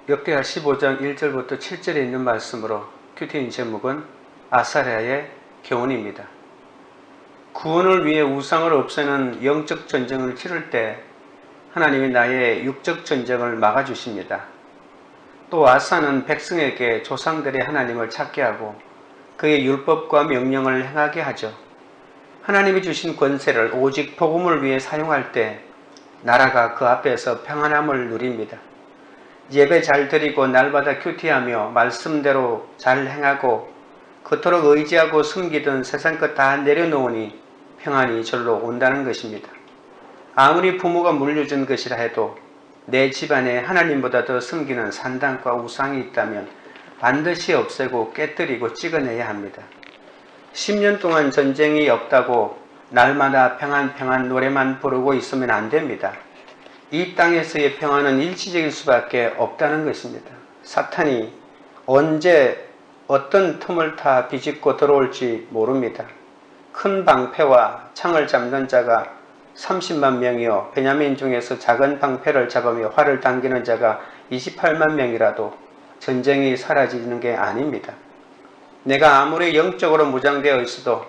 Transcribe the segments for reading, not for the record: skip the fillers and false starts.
역대하 15장 1절부터 7절에 있는 말씀으로 큐티인 제목은 아사랴의 교훈입니다. 구원을 위해 우상을 없애는 영적 전쟁을 치를 때 하나님이 나의 육적 전쟁을 막아주십니다. 또 아사는 백성에게 조상들의 하나님을 찾게 하고 그의 율법과 명령을 행하게 하죠. 하나님이 주신 권세를 오직 복음을 위해 사용할 때 나라가 그 앞에서 평안함을 누립니다. 예배 잘 드리고 날마다 큐티하며 말씀대로 잘 행하고 그토록 의지하고 숨기던 세상 것 다 내려놓으니 평안이 절로 온다는 것입니다. 아무리 부모가 물려준 것이라 해도 내 집안에 하나님보다 더 숨기는 산당과 우상이 있다면 반드시 없애고 깨뜨리고 찍어내야 합니다. 10년 동안 전쟁이 없다고 날마다 평안 노래만 부르고 있으면 안 됩니다. 이 땅에서의 평안은 일시적일 수밖에 없다는 것입니다. 사탄이 언제 어떤 틈을 타 비집고 들어올지 모릅니다. 큰 방패와 창을 잡는 자가 30만 명이요 베냐민 중에서 작은 방패를 잡으며 활을 당기는 자가 28만 명이라도 전쟁이 사라지는 게 아닙니다. 내가 아무리 영적으로 무장되어 있어도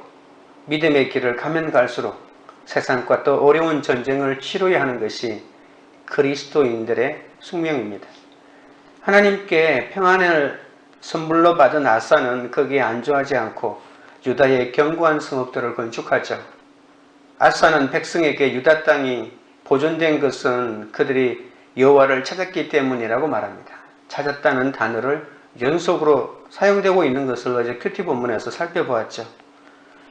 믿음의 길을 가면 갈수록 세상과 또 어려운 전쟁을 치러야 하는 것이 그리스도인들의 숙명입니다. 하나님께 평안을 선물로 받은 아사는 거기에 안주하지 않고 유다의 견고한 성읍들을 건축하죠. 아사는 백성에게 유다 땅이 보존된 것은 그들이 여호와를 찾았기 때문이라고 말합니다. 찾았다는 단어를 연속으로 사용되고 있는 것을 어제 큐티 본문에서 살펴보았죠.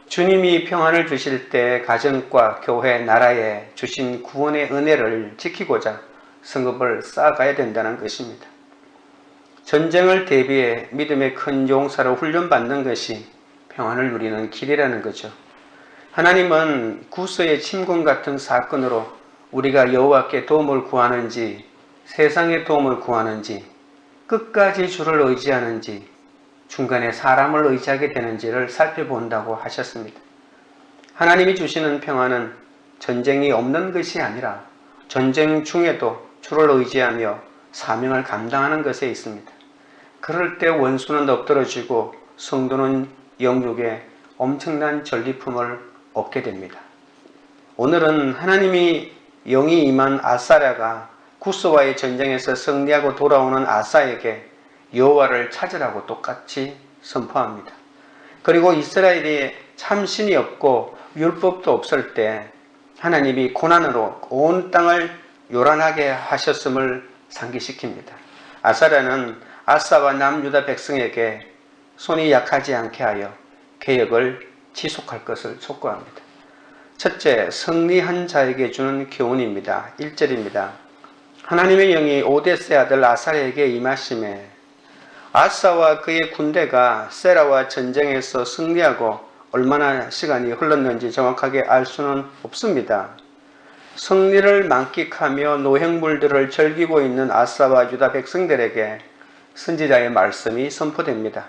주님이 평안을 주실 때 가정과 교회, 나라에 주신 구원의 은혜를 지키고자 성읍을 쌓아가야 된다는 것입니다. 전쟁을 대비해 믿음의 큰 용사로 훈련받는 것이 평안을 누리는 길이라는 거죠. 하나님은 구서의 침공 같은 사건으로 우리가 여호와께 도움을 구하는지 세상의 도움을 구하는지 끝까지 주를 의지하는지 중간에 사람을 의지하게 되는지를 살펴본다고 하셨습니다. 하나님이 주시는 평안은 전쟁이 없는 것이 아니라 전쟁 중에도 주를 의지하며 사명을 감당하는 것에 있습니다. 그럴 때 원수는 엎드러지고 성도는 영육에 엄청난 전리품을 얻게 됩니다. 오늘은 하나님이 영이 임한 아사랴가 구스와의 전쟁에서 승리하고 돌아오는 아사에게 여호와를 찾으라고 똑같이 선포합니다. 그리고 이스라엘이 참신이 없고 율법도 없을 때 하나님이 고난으로 온 땅을 요란하게 하셨음을 상기시킵니다. 아사랴는 아사와 남유다 백성에게 손이 약하지 않게 하여 개혁을 지속할 것을 촉구합니다. 첫째, 승리한 자에게 주는 교훈입니다. 1절입니다. 하나님의 영이 오데스의 아들 아사랴에게 임하심에 아사와 그의 군대가 세라와 전쟁에서 승리하고 얼마나 시간이 흘렀는지 정확하게 알 수는 없습니다. 승리를 만끽하며 노획물들을 즐기고 있는 아사와 유다 백성들에게 선지자의 말씀이 선포됩니다.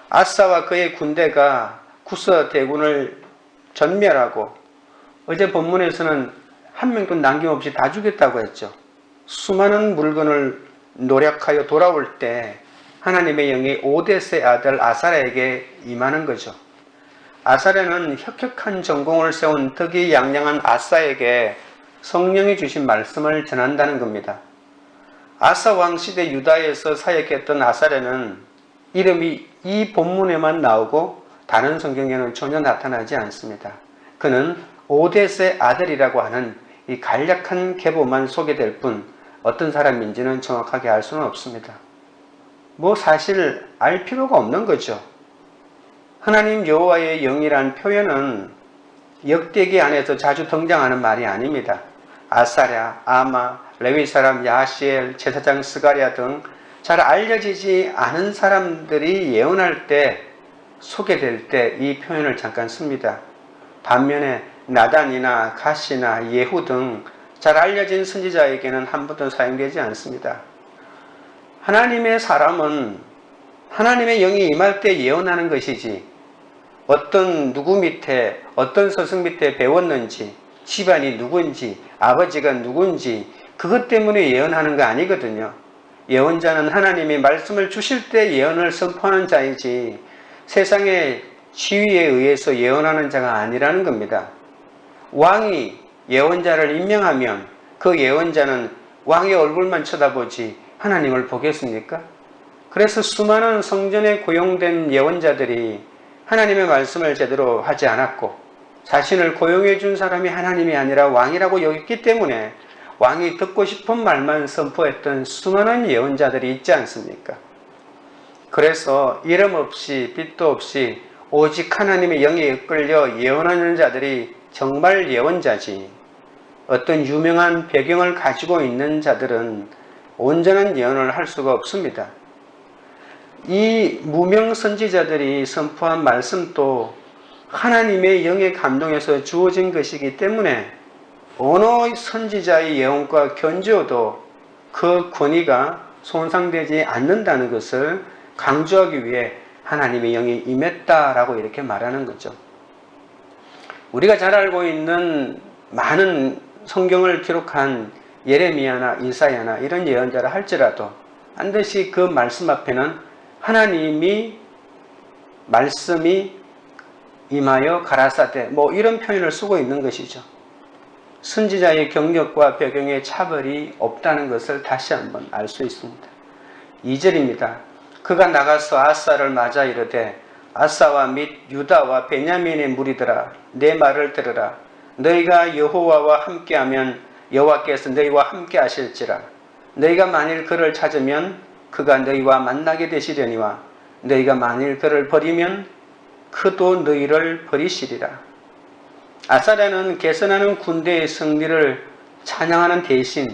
아사와 그의 군대가 구스 대군을 전멸하고 어제 본문에서는 한 명도 남김없이 다 죽였다고 했죠. 수많은 물건을 노력하여 돌아올 때 하나님의 영이 오데스의 아들 아사랴에게 임하는 거죠. 아사랴는 혁혁한 전공을 세운 덕이 양양한 아사에게 성령이 주신 말씀을 전한다는 겁니다. 아사 왕 시대 유다에서 사역했던 아사랴는 이름이 이 본문에만 나오고 다른 성경에는 전혀 나타나지 않습니다. 그는 오데스의 아들이라고 하는 이 간략한 계보만 소개될 뿐 어떤 사람인지는 정확하게 알 수는 없습니다. 사실 알 필요가 없는 거죠. 하나님 여호와의 영이란 표현은 역대기 안에서 자주 등장하는 말이 아닙니다. 아사랴, 아마, 레위 사람 야시엘, 제사장 스가랴 등 잘 알려지지 않은 사람들이 예언할 때 소개될 때 이 표현을 잠깐 씁니다. 반면에 나단이나 가시나 예후 등 잘 알려진 선지자에게는 한 번도 사용되지 않습니다. 하나님의 사람은 하나님의 영이 임할 때 예언하는 것이지 어떤 누구 밑에 어떤 스승 밑에 배웠는지 집안이 누군지 아버지가 누군지 그것 때문에 예언하는 거 아니거든요. 예언자는 하나님이 말씀을 주실 때 예언을 선포하는 자이지 세상의 지위에 의해서 예언하는 자가 아니라는 겁니다. 왕이 예언자를 임명하면 그 예언자는 왕의 얼굴만 쳐다보지 하나님을 보겠습니까? 그래서 수많은 성전에 고용된 예언자들이 하나님의 말씀을 제대로 하지 않았고 자신을 고용해 준 사람이 하나님이 아니라 왕이라고 여겼기 때문에 왕이 듣고 싶은 말만 선포했던 수많은 예언자들이 있지 않습니까? 그래서 이름 없이 빛도 없이 오직 하나님의 영에 이끌려 예언하는 자들이 정말 예언자지 어떤 유명한 배경을 가지고 있는 자들은 온전한 예언을 할 수가 없습니다. 이 무명 선지자들이 선포한 말씀도 하나님의 영에 감동해서 주어진 것이기 때문에 어느 선지자의 예언과 견지어도 그 권위가 손상되지 않는다는 것을 강조하기 위해 하나님의 영이 임했다라고 이렇게 말하는 거죠. 우리가 잘 알고 있는 많은 성경을 기록한 예레미야나 이사야나 이런 예언자라 할지라도 반드시 그 말씀 앞에는 하나님이 말씀이 임하여 가라사대 이런 표현을 쓰고 있는 것이죠. 선지자의 경력과 배경에 차별이 없다는 것을 다시 한번 알 수 있습니다. 2절입니다. 그가 나가서 아사를 맞아 이르되 아사와 및 유다와 베냐민의 무리들아 내 말을 들으라. 너희가 여호와와 함께하면 여호와께서 너희와 함께 하실지라. 너희가 만일 그를 찾으면 그가 너희와 만나게 되시려니와 너희가 만일 그를 버리면 그도 너희를 버리시리라. 아사랴는 개선하는 군대의 승리를 찬양하는 대신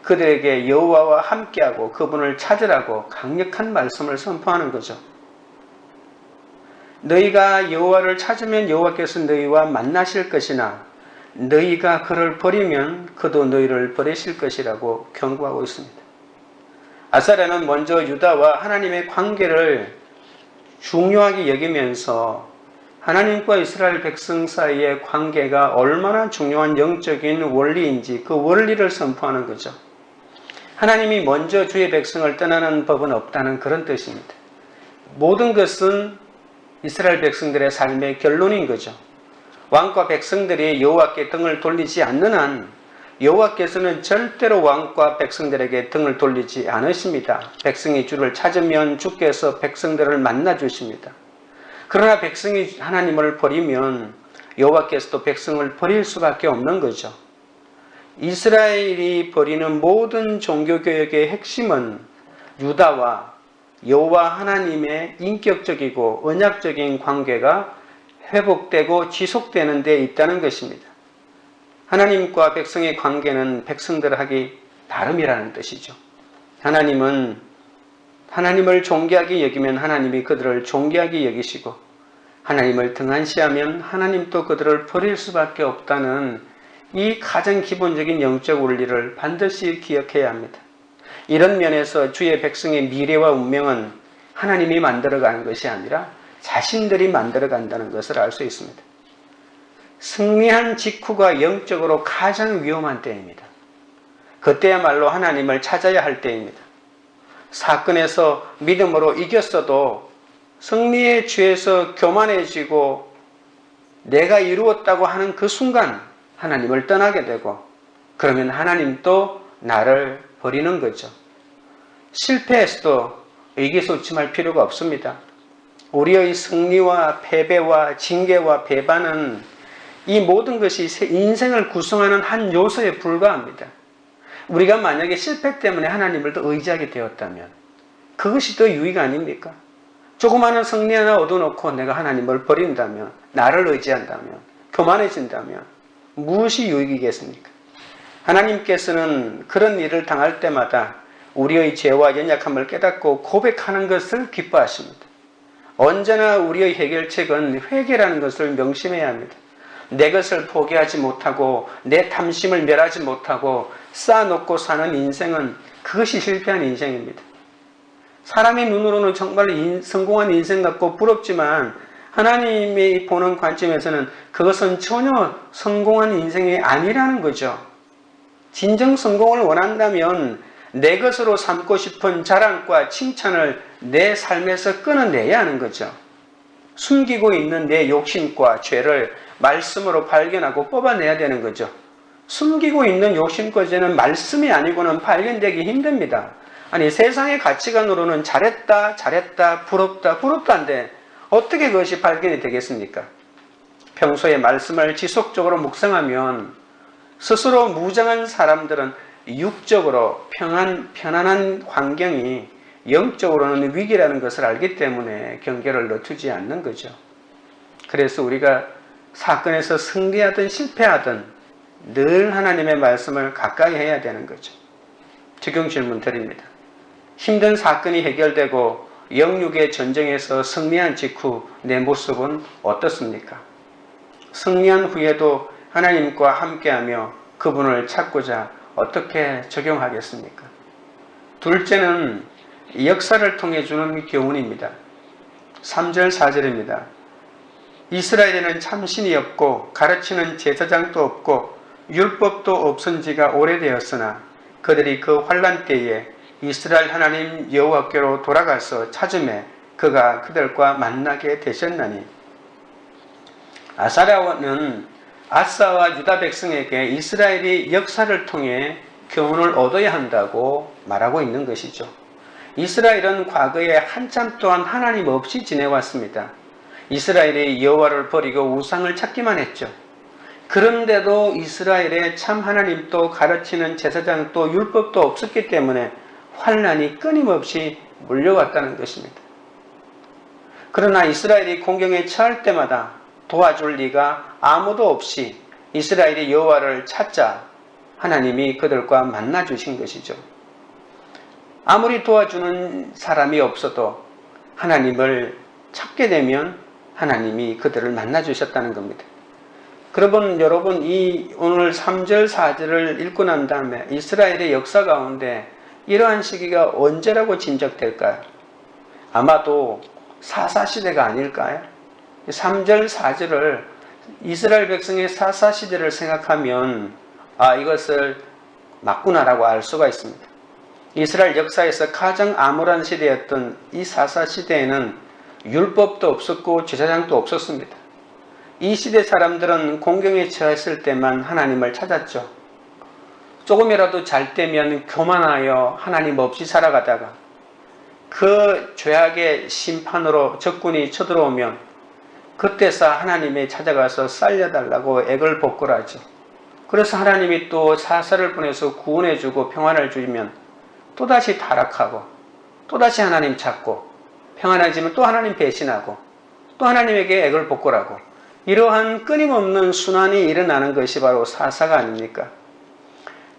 그들에게 여호와와 함께하고 그분을 찾으라고 강력한 말씀을 선포하는 거죠. 너희가 여호와를 찾으면 여호와께서 너희와 만나실 것이나 너희가 그를 버리면 그도 너희를 버리실 것이라고 경고하고 있습니다. 아사랴는 먼저 유다와 하나님의 관계를 중요하게 여기면서 하나님과 이스라엘 백성 사이의 관계가 얼마나 중요한 영적인 원리인지 그 원리를 선포하는 거죠. 하나님이 먼저 주의 백성을 떠나는 법은 없다는 그런 뜻입니다. 모든 것은 이스라엘 백성들의 삶의 결론인 거죠. 왕과 백성들이 여호와께 등을 돌리지 않는 한 여호와께서는 절대로 왕과 백성들에게 등을 돌리지 않으십니다. 백성이 주를 찾으면 주께서 백성들을 만나 주십니다. 그러나 백성이 하나님을 버리면 여호와께서도 백성을 버릴 수밖에 없는 거죠. 이스라엘이 버리는 모든 종교개혁의 핵심은 유다와 여호와 하나님의 인격적이고 언약적인 관계가 회복되고 지속되는 데 있다는 것입니다. 하나님과 백성의 관계는 백성들하기 나름이라는 뜻이죠. 하나님은 하나님을 존귀하게 여기면 하나님이 그들을 존귀하게 여기시고 하나님을 등한시하면 하나님도 그들을 버릴 수밖에 없다는 이 가장 기본적인 영적 원리를 반드시 기억해야 합니다. 이런 면에서 주의 백성의 미래와 운명은 하나님이 만들어가는 것이 아니라 자신들이 만들어간다는 것을 알 수 있습니다. 승리한 직후가 영적으로 가장 위험한 때입니다. 그때야말로 하나님을 찾아야 할 때입니다. 사건에서 믿음으로 이겼어도 승리의 죄에서 교만해지고 내가 이루었다고 하는 그 순간 하나님을 떠나게 되고 그러면 하나님도 나를 버리는 거죠. 실패했어도 의기소침할 필요가 없습니다. 우리의 승리와 패배와 징계와 배반은 이 모든 것이 인생을 구성하는 한 요소에 불과합니다. 우리가 만약에 실패 때문에 하나님을 더 의지하게 되었다면 그것이 더 유익 아닙니까? 조그마한 승리 하나 얻어놓고 내가 하나님을 버린다면, 나를 의지한다면, 교만해진다면 무엇이 유익이겠습니까? 하나님께서는 그런 일을 당할 때마다 우리의 죄와 연약함을 깨닫고 고백하는 것을 기뻐하십니다. 언제나 우리의 해결책은 회개라는 것을 명심해야 합니다. 내 것을 포기하지 못하고 내 탐심을 멸하지 못하고 쌓아놓고 사는 인생은 그것이 실패한 인생입니다. 사람의 눈으로는 정말 성공한 인생 같고 부럽지만 하나님이 보는 관점에서는 그것은 전혀 성공한 인생이 아니라는 거죠. 진정 성공을 원한다면 내 것으로 삼고 싶은 자랑과 칭찬을 내 삶에서 끊어내야 하는 거죠. 숨기고 있는 내 욕심과 죄를 말씀으로 발견하고 뽑아내야 되는 거죠. 숨기고 있는 욕심과 죄는 말씀이 아니고는 발견되기 힘듭니다. 아니, 세상의 가치관으로는 잘했다, 부럽다, 부럽다인데 어떻게 그것이 발견이 되겠습니까? 평소에 말씀을 지속적으로 묵상하면 스스로 무장한 사람들은 육적으로 편안한 환경이 영적으로는 위기라는 것을 알기 때문에 경계를 늦추지 않는 거죠. 그래서 우리가 사건에서 승리하든 실패하든 늘 하나님의 말씀을 가까이 해야 되는 거죠. 적용 질문 드립니다. 힘든 사건이 해결되고 영육의 전쟁에서 승리한 직후 내 모습은 어떻습니까? 승리한 후에도 하나님과 함께하며 그분을 찾고자 어떻게 적용하겠습니까? 둘째는 역사를 통해 주는 교훈입니다. 3절 4절입니다. 이스라엘에는 참신이 없고 가르치는 제사장도 없고 율법도 없은 지가 오래되었으나 그들이 그 환난 때에 이스라엘 하나님 여호와께로 돌아가서 찾음에 그가 그들과 만나게 되셨나니. 아사랴는 아사와 유다 백성에게 이스라엘이 역사를 통해 교훈을 얻어야 한다고 말하고 있는 것이죠. 이스라엘은 과거에 한참 동안 하나님 없이 지내왔습니다. 이스라엘이 여호와를 버리고 우상을 찾기만 했죠. 그런데도 이스라엘에 참 하나님도 가르치는 제사장도 율법도 없었기 때문에 환난이 끊임없이 몰려왔다는 것입니다. 그러나 이스라엘이 공경에 처할 때마다 도와줄 리가 아무도 없이 이스라엘이 여호와를 찾자 하나님이 그들과 만나 주신 것이죠. 아무리 도와주는 사람이 없어도 하나님을 찾게 되면 하나님이 그들을 만나 주셨다는 겁니다. 그러면 여러분, 이 오늘 3절 4절을 읽고 난 다음에 이스라엘의 역사 가운데 이러한 시기가 언제라고 짐작될까요? 아마도 사사시대가 아닐까요? 3절 4절을 이스라엘 백성의 사사시대를 생각하면 이것을 맞구나라고 알 수가 있습니다. 이스라엘 역사에서 가장 암울한 시대였던 이 사사시대에는 율법도 없었고 제사장도 없었습니다. 이 시대 사람들은 공경에 처했을 때만 하나님을 찾았죠. 조금이라도 잘 되면 교만하여 하나님 없이 살아가다가 그 죄악의 심판으로 적군이 쳐들어오면 그때서 하나님이 찾아가서 살려달라고 애걸 복걸하죠. 그래서 하나님이 또 사사를 보내서 구원해주고 평안을 주면 또다시 타락하고 또다시 하나님 찾고 평안해지면 또 하나님 배신하고 또 하나님에게 애걸 복걸하고 이러한 끊임없는 순환이 일어나는 것이 바로 사사가 아닙니까?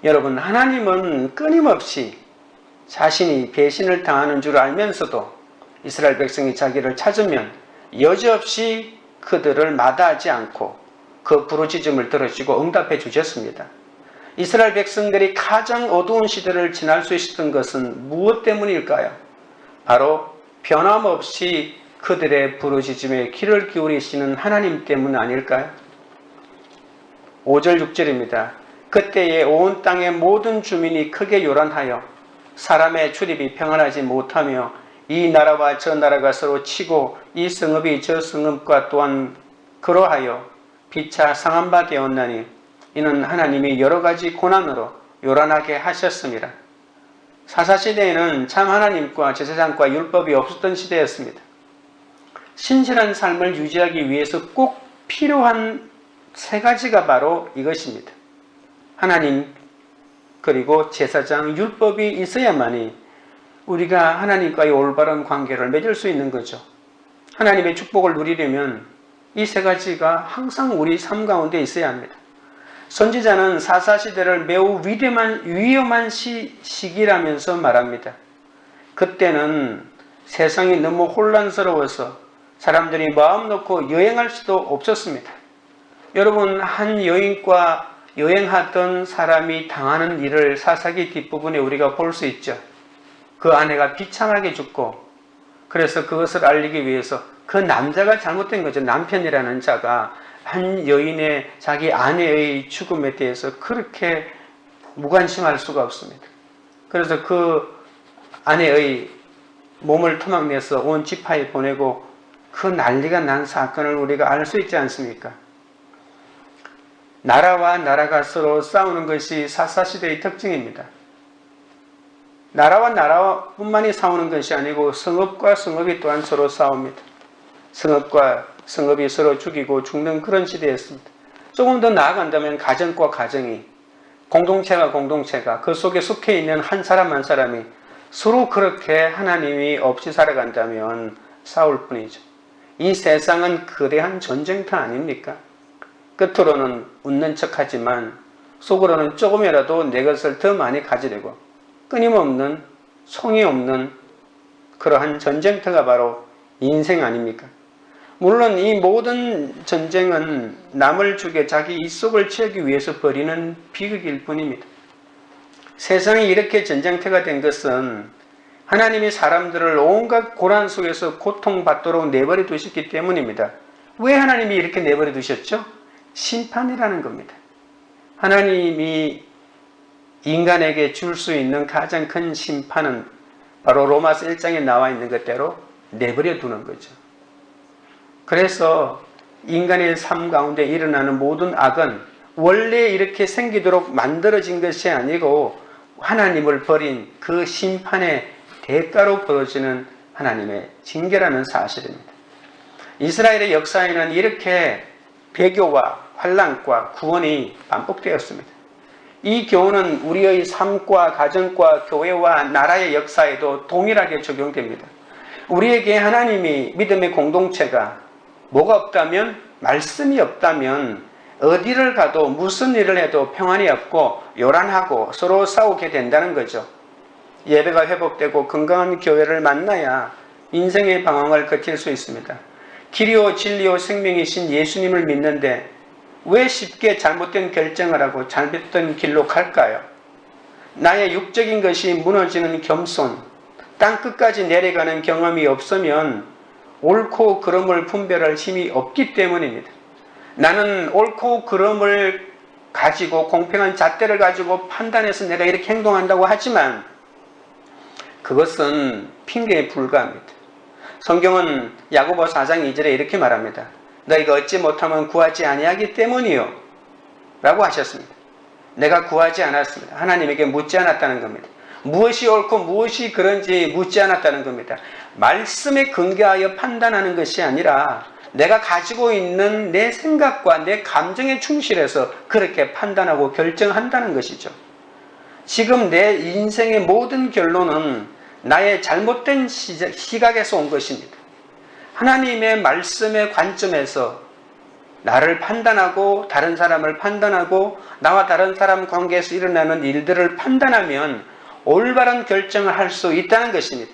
여러분, 하나님은 끊임없이 자신이 배신을 당하는 줄 알면서도 이스라엘 백성이 자기를 찾으면 여지없이 그들을 마다하지 않고 그 부르짖음을 들으시고 응답해 주셨습니다. 이스라엘 백성들이 가장 어두운 시대를 지날 수 있었던 것은 무엇 때문일까요? 바로 변함없이 그들의 부르짖음에 귀를 기울이시는 하나님 때문 아닐까요? 5절 6절입니다. 그때에 온 땅의 모든 주민이 크게 요란하여 사람의 출입이 평안하지 못하며 이 나라와 저 나라가 서로 치고 이 성읍이 저 성읍과 또한 그러하여 피차 상한 바 되었나니 이는 하나님이 여러 가지 고난으로 요란하게 하셨습니다. 사사시대에는 참 하나님과 제사장과 율법이 없었던 시대였습니다. 신실한 삶을 유지하기 위해서 꼭 필요한 세 가지가 바로 이것입니다. 하나님, 그리고 제사장, 율법이 있어야만이 우리가 하나님과의 올바른 관계를 맺을 수 있는 거죠. 하나님의 축복을 누리려면 이 세 가지가 항상 우리 삶 가운데 있어야 합니다. 선지자는 사사시대를 매우 위험한 시기라면서 말합니다. 그때는 세상이 너무 혼란스러워서 사람들이 마음 놓고 여행할 수도 없었습니다. 여러분, 한 여인과 여행하던 사람이 당하는 일을 사사기 뒷부분에 우리가 볼 수 있죠. 그 아내가 비참하게 죽고, 그래서 그것을 알리기 위해서 그 남자가 잘못된 거죠. 남편이라는 자가 한 여인의 자기 아내의 죽음에 대해서 그렇게 무관심할 수가 없습니다. 그래서 그 아내의 몸을 토막내서 온 지파에 보내고 그 난리가 난 사건을 우리가 알 수 있지 않습니까? 나라와 나라가 서로 싸우는 것이 사사시대의 특징입니다. 나라와 나라뿐만이 싸우는 것이 아니고 성읍과 성읍이 또한 서로 싸웁니다. 성읍과 성읍이 서로 죽이고 죽는 그런 시대였습니다. 조금 더 나아간다면 가정과 가정이, 공동체가 공동체가 그 속에 속해 있는 한 사람 한 사람이 서로 그렇게 하나님이 없이 살아간다면 싸울 뿐이죠. 이 세상은 거대한 전쟁터 아닙니까? 겉으로는 웃는 척하지만 속으로는 조금이라도 내 것을 더 많이 가지려고 끊임없는 송이 없는 그러한 전쟁터가 바로 인생 아닙니까? 물론 이 모든 전쟁은 남을 죽여 자기 이속을 채우기 위해서 벌이는 비극일 뿐입니다. 세상이 이렇게 전쟁터가 된 것은 하나님이 사람들을 온갖 고난 속에서 고통받도록 내버려 두셨기 때문입니다. 왜 하나님이 이렇게 내버려 두셨죠? 심판이라는 겁니다. 하나님이 인간에게 줄 수 있는 가장 큰 심판은 바로 로마서 1장에 나와 있는 것대로 내버려 두는 거죠. 그래서 인간의 삶 가운데 일어나는 모든 악은 원래 이렇게 생기도록 만들어진 것이 아니고 하나님을 버린 그 심판의 대가로 벌어지는 하나님의 징계라는 사실입니다. 이스라엘의 역사에는 이렇게 배교와 환난과 구원이 반복되었습니다. 이 교훈은 우리의 삶과 가정과 교회와 나라의 역사에도 동일하게 적용됩니다. 우리에게 하나님이 믿음의 공동체가 뭐가 없다면, 말씀이 없다면 어디를 가도 무슨 일을 해도 평안이 없고 요란하고 서로 싸우게 된다는 거죠. 예배가 회복되고 건강한 교회를 만나야 인생의 방황을 버틸 수 있습니다. 길이요 진리요 생명이신 예수님을 믿는데 왜 쉽게 잘못된 결정을 하고 잘못된 길로 갈까요? 나의 육적인 것이 무너지는 겸손, 땅끝까지 내려가는 경험이 없으면 옳고 그름을 분별할 힘이 없기 때문입니다. 나는 옳고 그름을 가지고 공평한 잣대를 가지고 판단해서 내가 이렇게 행동한다고 하지만 그것은 핑계에 불과합니다. 성경은 야고보 4장 2절에 이렇게 말합니다. 너희가 얻지 못하면 구하지 아니하기 때문이요 라고 하셨습니다. 내가 구하지 않았습니다. 하나님에게 묻지 않았다는 겁니다. 무엇이 옳고 무엇이 그런지 묻지 않았다는 겁니다. 말씀에 근거하여 판단하는 것이 아니라 내가 가지고 있는 내 생각과 내 감정에 충실해서 그렇게 판단하고 결정한다는 것이죠. 지금 내 인생의 모든 결론은 나의 잘못된 시각에서 온 것입니다. 하나님의 말씀의 관점에서 나를 판단하고 다른 사람을 판단하고 나와 다른 사람 관계에서 일어나는 일들을 판단하면 올바른 결정을 할 수 있다는 것입니다.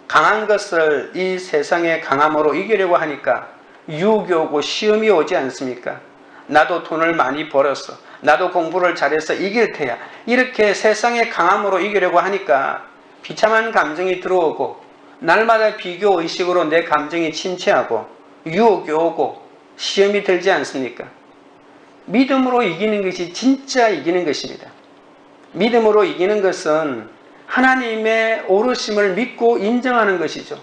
강한 것을 이 세상의 강함으로 이기려고 하니까 유혹이 오고 시험이 오지 않습니까? 나도 돈을 많이 벌었어. 나도 공부를 잘해서 이길 테야. 이렇게 세상의 강함으로 이기려고 하니까 비참한 감정이 들어오고 날마다 비교의식으로 내 감정이 침체하고 유혹이 오고 시험이 들지 않습니까? 믿음으로 이기는 것이 진짜 이기는 것입니다. 믿음으로 이기는 것은 하나님의 오르심을 믿고 인정하는 것이죠.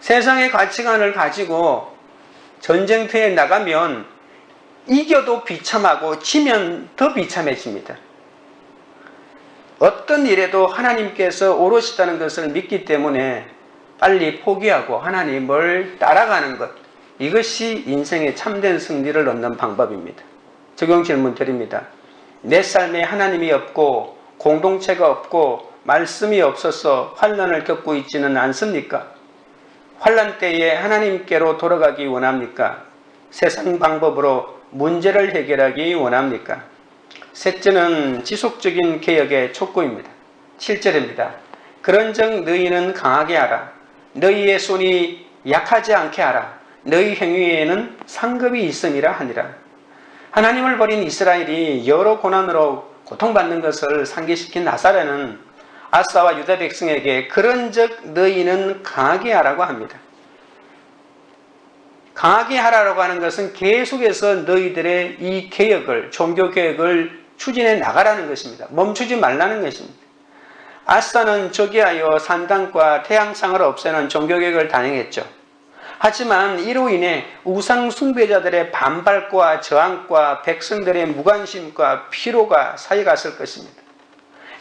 세상의 가치관을 가지고 전쟁터에 나가면 이겨도 비참하고 지면 더 비참해집니다. 어떤 일에도 하나님께서 오르시다는 것을 믿기 때문에 빨리 포기하고 하나님을 따라가는 것, 이것이 인생의 참된 승리를 얻는 방법입니다. 적용 질문 드립니다. 내 삶에 하나님이 없고 공동체가 없고 말씀이 없어서 환난을 겪고 있지는 않습니까? 환난 때에 하나님께로 돌아가기 원합니까? 세상 방법으로 문제를 해결하기 원합니까? 셋째는 지속적인 개혁의 촉구입니다. 7절입니다. 그런즉 너희는 강하게 하라. 너희의 손이 약하지 않게 하라. 너희 행위에는 상급이 있음이라 하니라. 하나님을 버린 이스라엘이 여러 고난으로 고통받는 것을 상기시킨 아사랴는 아사와 유다 백성에게 그런즉 너희는 강하게 하라고 합니다. 강하게 하라고 하는 것은 계속해서 너희들의 이 개혁을, 종교개혁을 추진해 나가라는 것입니다. 멈추지 말라는 것입니다. 아사는 저기하여 산당과 태양상을 없애는 종교개혁을 단행했죠. 하지만 이로 인해 우상 숭배자들의 반발과 저항과 백성들의 무관심과 피로가 쌓여갔을 것입니다.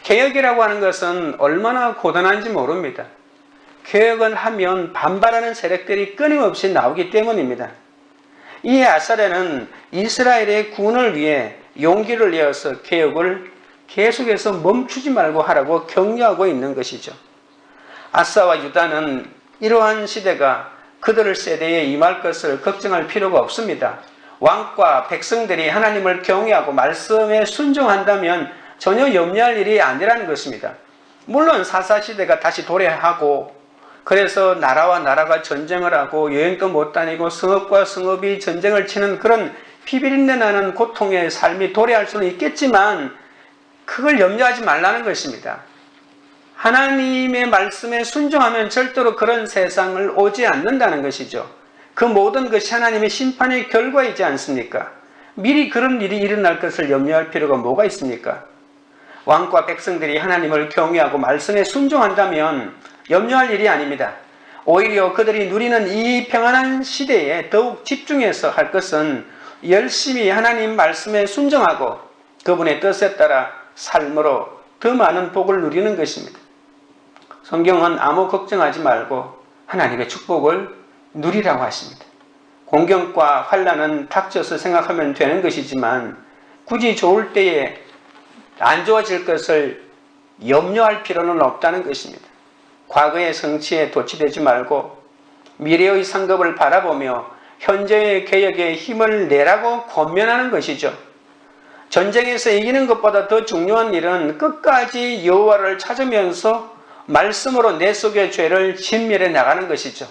개혁이라고 하는 것은 얼마나 고단한지 모릅니다. 개혁을 하면 반발하는 세력들이 끊임없이 나오기 때문입니다. 이에 아사랴는 이스라엘의 구원을 위해 용기를 내어서 개혁을 계속해서 멈추지 말고 하라고 격려하고 있는 것이죠. 아사와 유다는 이러한 시대가 그들의 세대에 임할 것을 걱정할 필요가 없습니다. 왕과 백성들이 하나님을 경외하고 말씀에 순종한다면 전혀 염려할 일이 아니라는 것입니다. 물론 사사시대가 다시 도래하고 그래서 나라와 나라가 전쟁을 하고 여행도 못 다니고 성읍과 성읍이 전쟁을 치는 그런 피비린내 나는 고통의 삶이 도래할 수는 있겠지만 그걸 염려하지 말라는 것입니다. 하나님의 말씀에 순종하면 절대로 그런 세상을 오지 않는다는 것이죠. 그 모든 것이 하나님의 심판의 결과이지 않습니까? 미리 그런 일이 일어날 것을 염려할 필요가 뭐가 있습니까? 왕과 백성들이 하나님을 경외하고 말씀에 순종한다면 염려할 일이 아닙니다. 오히려 그들이 누리는 이 평안한 시대에 더욱 집중해서 할 것은 열심히 하나님 말씀에 순종하고 그분의 뜻에 따라 삶으로 더 많은 복을 누리는 것입니다. 성경은 아무 걱정하지 말고 하나님의 축복을 누리라고 하십니다. 공경과 환난은 닥쳐서 생각하면 되는 것이지만 굳이 좋을 때에 안 좋아질 것을 염려할 필요는 없다는 것입니다. 과거의 성취에 도취되지 말고 미래의 상급을 바라보며 현재의 개혁에 힘을 내라고 권면하는 것이죠. 전쟁에서 이기는 것보다 더 중요한 일은 끝까지 여호와를 찾으면서 말씀으로 내 속의 죄를 진멸해 나가는 것이죠.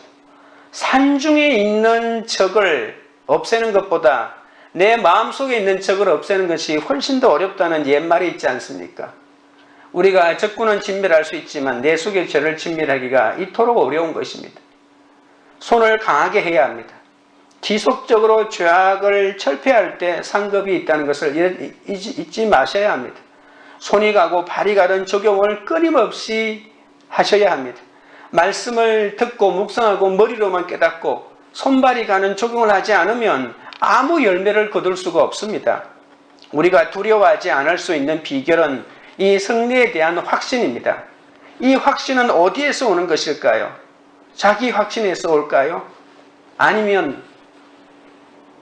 산중에 있는 적을 없애는 것보다 내 마음속에 있는 적을 없애는 것이 훨씬 더 어렵다는 옛말이 있지 않습니까? 우리가 적군은 진멸할 수 있지만 내 속의 죄를 진멸하기가 이토록 어려운 것입니다. 손을 강하게 해야 합니다. 지속적으로 죄악을 철폐할 때 상급이 있다는 것을 잊지 마셔야 합니다. 손이 가고 발이 가는 적용을 끊임없이 하셔야 합니다. 말씀을 듣고 묵상하고 머리로만 깨닫고 손발이 가는 적용을 하지 않으면 아무 열매를 거둘 수가 없습니다. 우리가 두려워하지 않을 수 있는 비결은 이 승리에 대한 확신입니다. 이 확신은 어디에서 오는 것일까요? 자기 확신에서 올까요? 아니면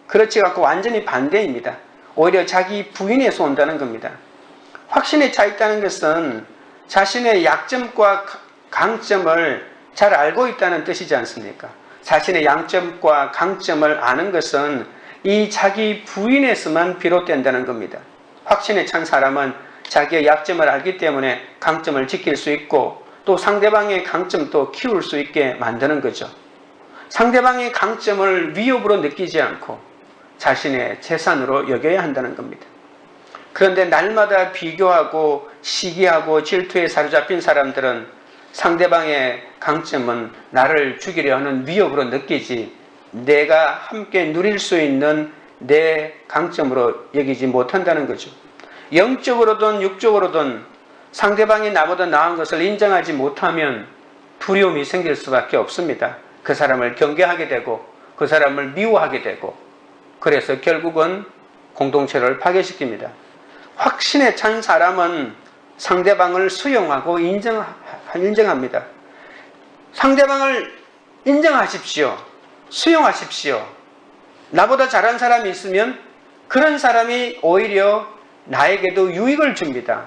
그렇지 않고 완전히 반대입니다. 오히려 자기 부인에서 온다는 겁니다. 확신에 차 있다는 것은 자신의 약점과 강점을 잘 알고 있다는 뜻이지 않습니까? 자신의 양점과 강점을 아는 것은 이 자기 부인에서만 비롯된다는 겁니다. 확신에 찬 사람은 자기의 약점을 알기 때문에 강점을 지킬 수 있고 또 상대방의 강점도 키울 수 있게 만드는 거죠. 상대방의 강점을 위협으로 느끼지 않고 자신의 재산으로 여겨야 한다는 겁니다. 그런데 날마다 비교하고 시기하고 질투에 사로잡힌 사람들은 상대방의 강점은 나를 죽이려 하는 위협으로 느끼지 내가 함께 누릴 수 있는 내 강점으로 여기지 못한다는 거죠. 영적으로든 육적으로든 상대방이 나보다 나은 것을 인정하지 못하면 두려움이 생길 수밖에 없습니다. 그 사람을 경계하게 되고 그 사람을 미워하게 되고 그래서 결국은 공동체를 파괴시킵니다. 확신에 찬 사람은 상대방을 수용하고 인정합니다. 상대방을 인정하십시오. 수용하십시오. 나보다 잘한 사람이 있으면 그런 사람이 오히려 나에게도 유익을 줍니다.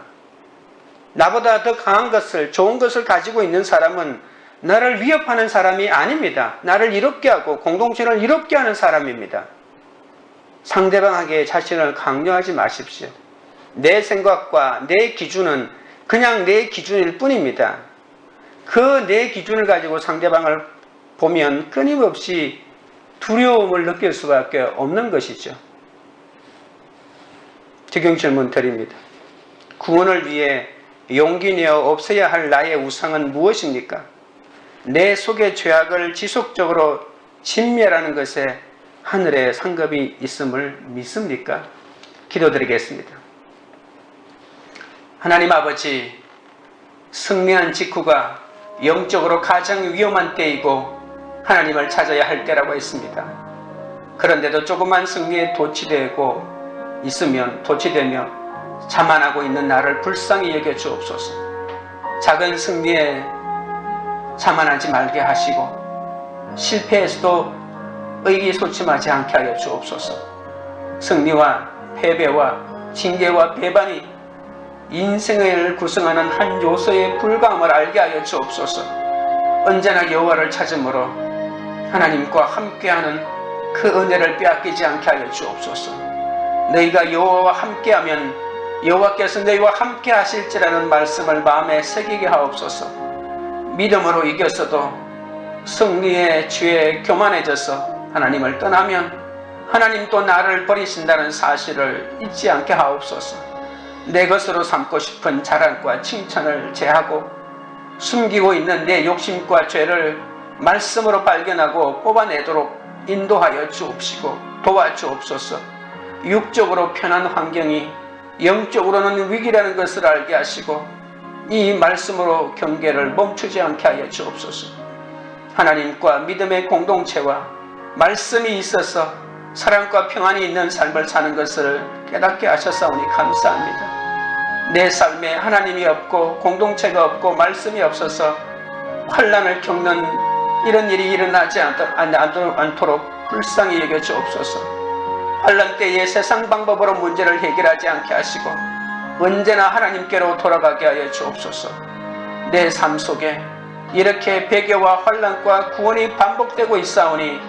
나보다 더 강한 것을, 좋은 것을 가지고 있는 사람은 나를 위협하는 사람이 아닙니다. 나를 이롭게 하고 공동체를 이롭게 하는 사람입니다. 상대방에게 자신을 강요하지 마십시오. 내 생각과 내 기준은 그냥 내 기준일 뿐입니다. 그 내 기준을 가지고 상대방을 보면 끊임없이 두려움을 느낄 수밖에 없는 것이죠. 적용 질문 드립니다. 구원을 위해 용기 내어 없애야 할 나의 우상은 무엇입니까? 내 속의 죄악을 지속적으로 진멸하는 것에 하늘의 상급이 있음을 믿습니까? 기도드리겠습니다. 하나님 아버지, 승리한 직후가 영적으로 가장 위험한 때이고 하나님을 찾아야 할 때라고 했습니다. 그런데도 조그만 승리에 도취되며 자만하고 있는 나를 불쌍히 여겨 주옵소서. 작은 승리에 자만하지 말게 하시고 실패에서도 의기소침하지 않게 하여 주옵소서. 승리와 패배와 징계와 배반이 인생을 구성하는 한 요소의 불가함을 알게 하여 주옵소서. 언제나 여호와를 찾음으로 하나님과 함께하는 그 은혜를 빼앗기지 않게 하여 주옵소서. 너희가 여호와와 함께하면 여호와께서 너희와 함께 하실지라는 말씀을 마음에 새기게 하옵소서. 믿음으로 이겼어도 승리의 죄에 교만해져서 하나님을 떠나면 하나님 또 나를 버리신다는 사실을 잊지 않게 하옵소서. 내 것으로 삼고 싶은 자랑과 칭찬을 제하고 숨기고 있는 내 욕심과 죄를 말씀으로 발견하고 뽑아내도록 인도하여 주옵시고 도와주옵소서. 육적으로 편한 환경이 영적으로는 위기라는 것을 알게 하시고 이 말씀으로 경계를 멈추지 않게 하여 주옵소서. 하나님과 믿음의 공동체와 말씀이 있어서 사랑과 평안이 있는 삶을 사는 것을 깨닫게 하셨사오니 감사합니다. 내 삶에 하나님이 없고 공동체가 없고 말씀이 없어서 환난을 겪는 이런 일이 일어나지 않도록 불쌍히 여겨 주옵소서. 환난 때에 세상 방법으로 문제를 해결하지 않게 하시고 언제나 하나님께로 돌아가게 하여 주옵소서. 내 삶 속에 이렇게 배교와 환난과 구원이 반복되고 있사오니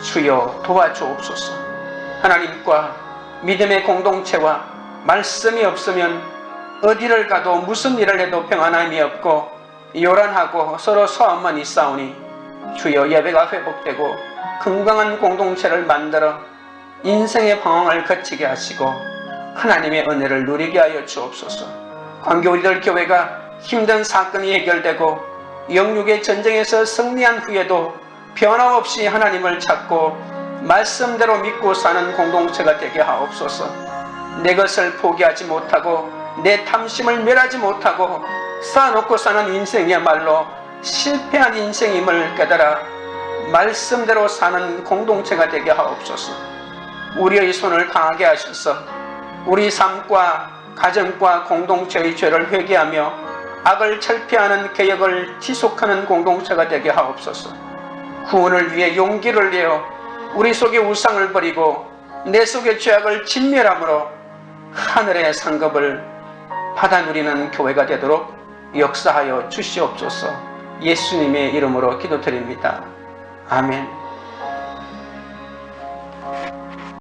주여 도와주옵소서. 하나님과 믿음의 공동체와 말씀이 없으면 어디를 가도 무슨 일을 해도 평안함이 없고 요란하고 서로 소함만 있사오니 주여 예배가 회복되고 건강한 공동체를 만들어 인생의 방황을 거치게 하시고 하나님의 은혜를 누리게 하여 주옵소서. 광교 우리들 교회가 힘든 사건이 해결되고 영육의 전쟁에서 승리한 후에도 변함없이 하나님을 찾고 말씀대로 믿고 사는 공동체가 되게 하옵소서. 내 것을 포기하지 못하고 내 탐심을 멸하지 못하고 쌓아놓고 사는 인생이야말로 실패한 인생임을 깨달아 말씀대로 사는 공동체가 되게 하옵소서. 우리의 손을 강하게 하셔서 우리 삶과 가정과 공동체의 죄를 회개하며 악을 철폐하는 개혁을 지속하는 공동체가 되게 하옵소서. 구원을 위해 용기를 내어 우리 속의 우상을 버리고 내 속의 죄악을 진멸함으로 하늘의 상급을 받아 누리는 교회가 되도록 역사하여 주시옵소서. 예수님의 이름으로 기도드립니다. 아멘.